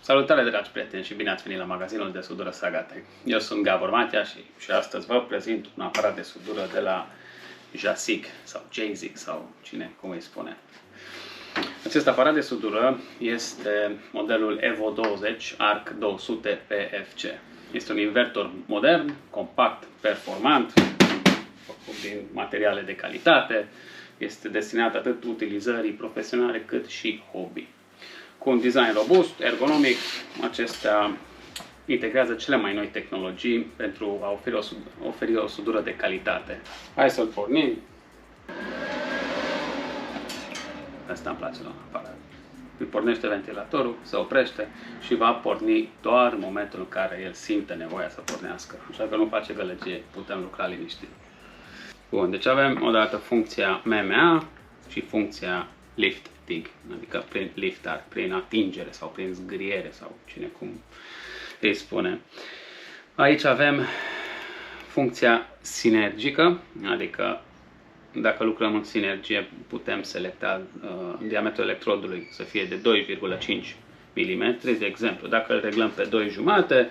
Salutare, dragi prieteni, și bine ați venit la magazinul de sudură Sagate. Eu sunt Gabor Matea și astăzi vă prezint un aparat de sudură de la Jazik sau Jazik sau cine cum îi spune. Acest aparat de sudură este modelul Evo 20 Arc 200 PFC. Este un invertor modern, compact, performant, făcut din materiale de calitate. Este destinat atât utilizării profesionale cât și hobby. Cu un design robust, ergonomic, acestea integrează cele mai noi tehnologii pentru a oferi o sudură de calitate. Hai să-l pornim. Asta îmi place la aparat. Îi pornește ventilatorul, se oprește și va porni doar în momentul în care el simte nevoia să pornească. Așa că nu face gălăgie, putem lucra liniștit. Bun, deci avem odată funcția MMA și funcția lift dig, adică prin liftar, prin atingere sau prin zgriere sau cine cum îi spune. Aici avem funcția sinergică, adică dacă lucrăm în sinergie putem selecta diametrul electrodului să fie de 2,5 mm. De exemplu, dacă îl reglăm pe 2,5,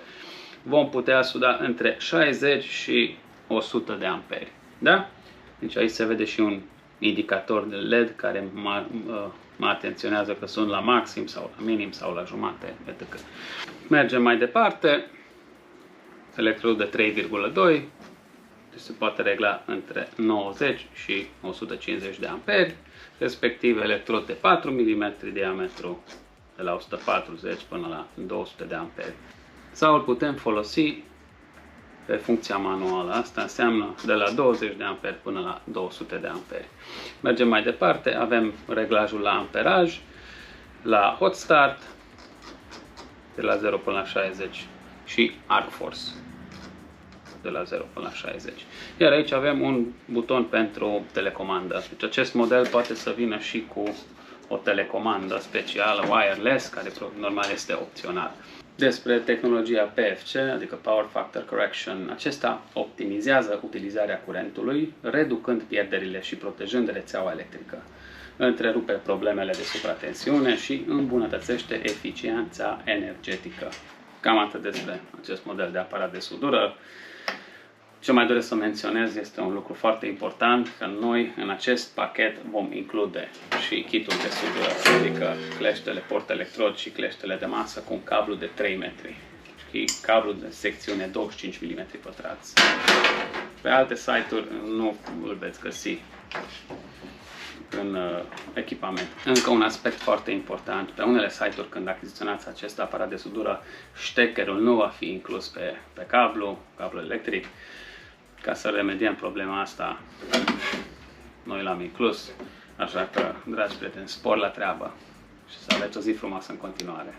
vom putea suda între 60 și 100 de amperi. Da? Deci aici se vede și un indicator de LED care mă atenționează că sunt la maxim sau la minim sau la jumate, etc. Mergem mai departe. Electrodul de 3,2, deci se poate regla între 90 și 150 de amperi, respectiv electrod de 4 mm diametru, de la 140 până la 200 de amperi. Sau îl putem folosi pe funcția manuală. Asta înseamnă de la 20 de amperi până la 200 de amperi. Mergem mai departe, avem reglajul la amperaj, la hot start, de la 0 până la 60 și arc force, de la 0 până la 60. Iar aici avem un buton pentru telecomandă. Deci acest model poate să vină și cu o telecomandă specială, wireless, care normal este opțional. Despre tehnologia PFC, adică Power Factor Correction, acesta optimizează utilizarea curentului, reducând pierderile și protejând rețeaua electrică, întrerupe problemele de supratensiune și îmbunătățește eficiența energetică. Cam atât despre acest model de aparat de sudură. Ce mai doresc să menționez este un lucru foarte important, că noi în acest pachet vom include și kitul de sudură, adică cleștele port-electrod și cleștele de masă cu un cablu de 3 metri și cablu de secțiune 25 mm pătrați. Pe alte site-uri nu îl veți găsi în echipament. Încă un aspect foarte important, pe unele site-uri când achiziționați acest aparat de sudură, ștecherul nu va fi inclus pe cablul electric. Ca să remediem problema asta, noi l-am inclus, așa că, dragi prieteni, spor la treabă și să aveți o zi frumoasă în continuare.